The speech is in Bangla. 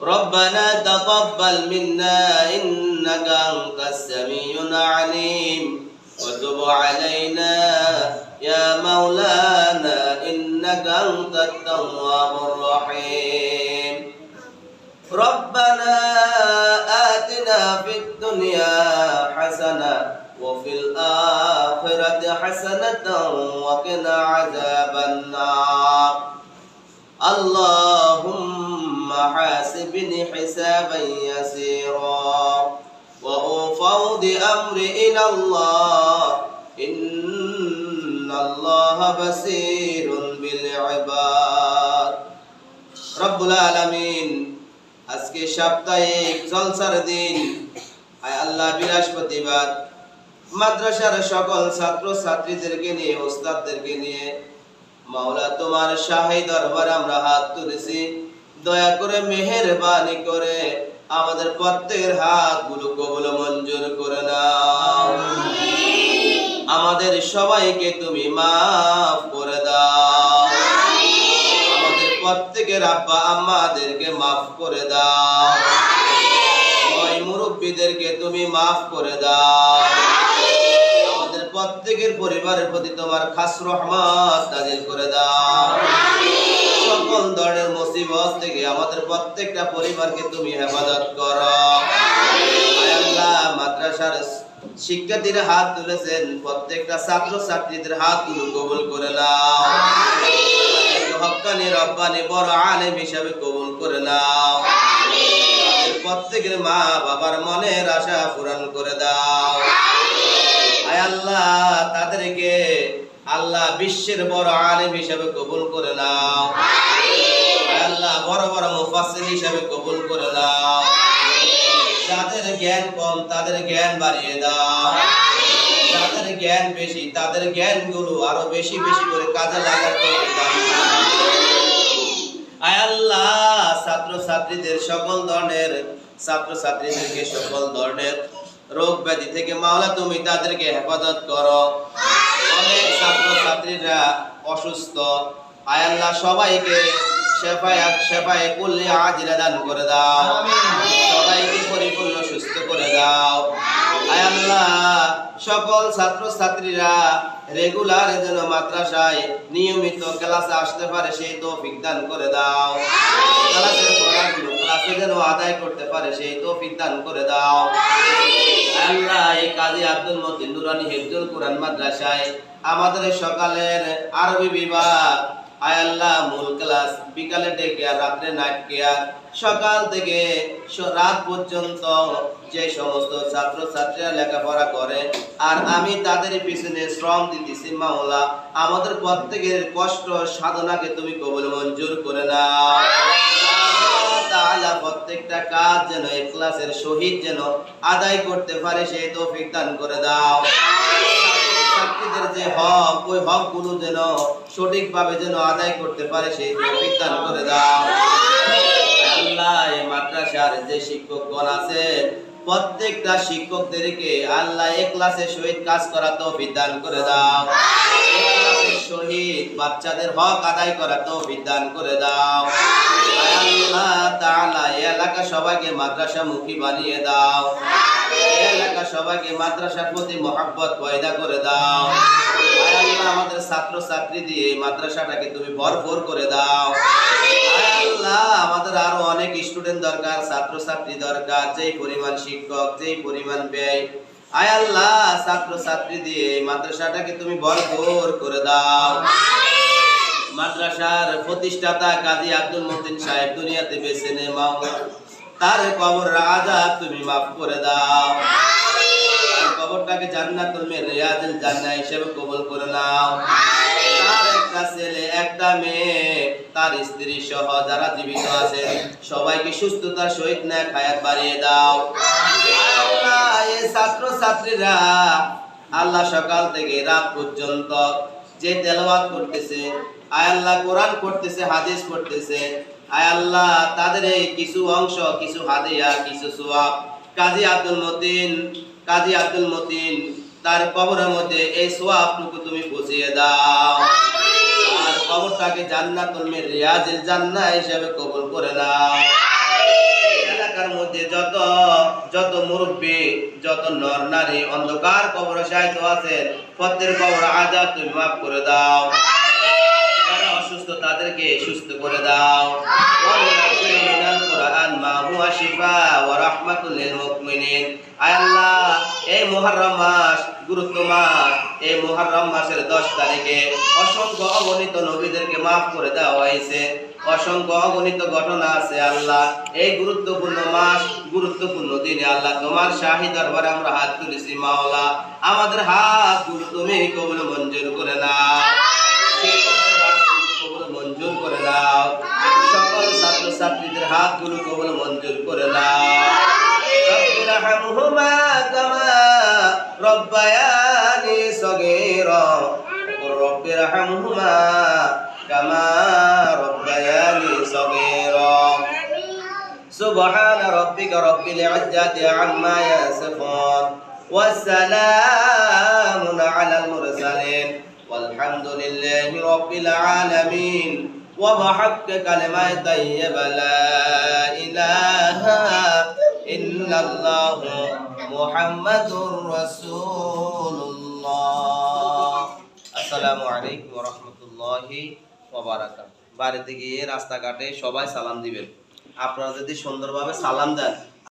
ربنا تقبل منا إنك أنت السميع العليم وتب علينا يا مولانا إنك أنت التواب الرحيم ربنا آتنا في الدنيا حسنة وفي الآخرة حسنة وقنا عذاب النار اللهم حاسبني حسابا يسيرا وأفوض أمري إلى الله إن الله بصير بالعباد رب العالمين আজকে সাপ্তাহিক জলসার দিন আয় আল্লাহ বৃহস্পতিবার মাদ্রাসার সকল ছাত্র ছাত্রীদেরকে নিয়ে ওস্তাদদেরকে নিয়ে মাওলা তোমার শাহী দরবারে আমরা হাত তুলেছি দয়া করে মেহেরবানি করে আমাদের প্রত্যেকের হাতগুলো কবুল মঞ্জুর করে নাও আমাদের সবাইকে তুমি maaf করে দাও আমাদের প্রত্যেকের আব্বা আম্মাদেরকে maaf করে দাও ওই মুরব্বিদেরকে তুমি maaf করে দাও আমাদের প্রত্যেকের পরিবারের প্রতি তোমার খাস রহমত নাযিল করে দাও সকল ধরনের মুসিবত থেকে আমাদের প্রত্যেকটা পরিবারকে তুমি হেফাজত করো আয় আল্লাহ মাদ্রাসার শিক্ষার্থীরা হাত তুলেছেন প্রত্যেকটা ছাত্র ছাত্রীদের হাতগুলো কবুল করে নাও হক্কানি রব্বানি বড় আলেম হিসাবে কবুল করে নাও প্রত্যেকের মা বাবার মনের আশা পূরণ করে দাও আয় আল্লাহ তাদেরকে আল্লাহ বিশ্বের বড় আলেম হিসাবে কবুল করে নাও আয় আল্লাহ বড় বড় মুফাসসির হিসাবে কবুল করে নাও যাদের জ্ঞান কম তাদের জ্ঞান বাড়িয়ে দাও যাদের জ্ঞান বেশি তাদের জ্ঞানগুলো আরো বেশি বেশি করে কাজে লাগাতে দাও আয় আল্লাহ ছাত্র ছাত্রীদের সকল ধরনের ছাত্র ছাত্রীদেরকে সকল ধরনের রোগ ব্যাধি থেকে মাওলা তুমি তাদেরকে হেফাজত করো অনেক ছাত্র ছাত্রীরা অসুস্থ আয় আল্লাহ সবাইকে শেফায়ে কুল্লি আজিলা দান করে দাও সবাইকে পরিপূর্ণ সুস্থ করে দাও আয় আল্লাহ সকল ছাত্র ছাত্রীরা রেগুলার যেন মাদ্রাসায় নিয়মিত ক্লাসে আসতে পারে সেই তৌফিক দান করে দাও ক্লাসের পড়াগুলো ক্লাসে যেন আদায় করতে পারে সেই তৌফিক দান করে দাও আল্লাহ এই কাজী আব্দুল মতিন নুরানি হিফজুল কোরআন মাদ্রাসায় আমাদের সকালের আরবি বিভাগ আয় আল্লাহ মূল ক্লাস বিকালে ডে কেয়ার রাত্রে নাইট কেয়ার সকাল থেকে রাত পর্যন্ত যে সমস্ত ছাত্র ছাত্রীরা লেখাপড়া করে আর আমি তাদের পিছনে শ্রম দিতেছি মাওলা আমাদের প্রত্যেকের কষ্ট সাধনাকে তুমি কবুল মঞ্জুর করে নাও তাআলা প্রত্যেকটা কাজ যেন ইখলাসের সহিত যেন আদায় করতে পারে সেই তৌফিক দান করে দাও ছাত্রীদের যে হক ওই হকগুলো যেন সঠিকভাবে যেন আদায় করতে পারে সেই তৌফিক দান করে দাও আল্লাহ এই মাদ্রাসার যে শিক্ষকগণ আছে প্রত্যেকটা শিক্ষকদেরকে আল্লাহ ইখলাসের সহিত কাজ করা তৌফিক দান করে দাও ইখলাসের সহিত বাচ্চাদের হক আদায় করা তৌফিক দান করে দাও আল্লাহ তাআলা এই এলাকা সবাইকে মাদ্রাসা মুখী বানিয়ে দাও এই এলাকা সবাইকে মাদ্রাসার প্রতি মহব্বত পয়দা করে দাও আল্লাহ আমাদের ছাত্র ছাত্রী দিয়ে মাদ্রাসাটাকে তুমি ভরপুর করে দাও আল্লাহ আমাদের আরো অনেক স্টুডেন্ট দরকার ছাত্র ছাত্রী দরকার যেই পরিমাণ শিক্ষক যেই পরিমাণ ব্যয় আয় আল্লাহ ছাত্র ছাত্রী দিয়ে মাদ্রাসাটাকে তুমি ভরপুর করে দাও মাদ্রাসার প্রতিষ্ঠাতা কাজী আব্দুল মতিন সাহেব দুনিয়াতে বেঁচে নেই মাওলা তার কবরের আযাব তুমি maaf করে দাও তার কবরটাকে জান্নাতুল রিয়াজুল জান্নাহ হিসেবে কবুল করে নাও তার একটা ছেলে একটা মেয়ে তার স্ত্রী সহ যারা জীবিত আছে সবাইকে সুস্থতার সহিত নেক হায়াত বাড়িয়ে দাও আল্লাহ এই ছাত্র ছাত্রীরা আল্লাহ সকাল থেকে রাত পর্যন্ত যে তেলাওয়াত করতেছে আয় আল্লাহ কোরআন পড়তেছে হাদিস পড়তেছে আয় আল্লাহ তাদের এই কিছু অংশ কিছু হাদিয়া কিছু সওয়াব কাজী আব্দুল মতিন তার কবরের মধ্যে এই সওয়াবটুকু তুমি পৌঁছিয়ে দাও আর কবরটাকে জান্নাতুল রিয়াজুল জান্নাহ হিসেবে কবুল করে নাও এলাকার মধ্যে যত যত মুরব্বী, যত নর নারী অন্ধকার কবরে শায়িত আছেন, প্রত্যেক কবর আযাব তুমি মাফ করে দাও। যারা অসুস্থ তাদেরকে সুস্থ করে দাও। কোরআন মা হুয়া শিফা ওয়া রাহমাতুল লিল মুমিনিন। আয় আল্লাহ, এই মুহররম মাস, গুরুত্ব মাস, এই মুহররম মাসের 10 তারিখে অসংখ্য অগণিত নবীদেরকে মাফ করে দেওয়া হয়েছে। অসংখ্য অগণিত ঘটনা আছে আল্লাহ। এই গুরুত্বপূর্ণ মাস, গুরুত্বপূর্ণ দিনে আল্লাহ তোমার শাহী দরবারে আমরা হাত তুলেছি মাওলা। আমাদের হাতগুলো তুমি কবুল মঞ্জুর করে নাও, কবুল মঞ্জুর করে নাও। সকল ছাত্র ছাত্রীদের হাতগুলো কবুল মঞ্জুর করে নাও। রব্বিরহামহুমা কামা রব্বায়ানি সগীরা, রব্বিরহামহুমা কামা রব্বায়ানি সগীরা। সুবহান রাব্বিকা রাব্বিল ইজ্জাতি আম্মা ইয়াসিফুন ওয়া সালামুন আলাল মুরসালিন ওয়ালহামদুলিল্লাহি রাব্বিল আলামিন। ওয়া বিহাক্কি কালিমাত তাইয়্যিবা লা ইলাহা ইল্লাল্লাহু মুহাম্মাদুর রাসূলুল্লাহ। আসসালামু আলাইকুম ওয়া রাহমাতুল্লাহি ওয়া বারাকাতুহু। বাড়িতে গিয়ে রাস্তাঘাটে সবাই সালাম দিবেন। আপনারা যদি সুন্দরভাবে সালাম দেন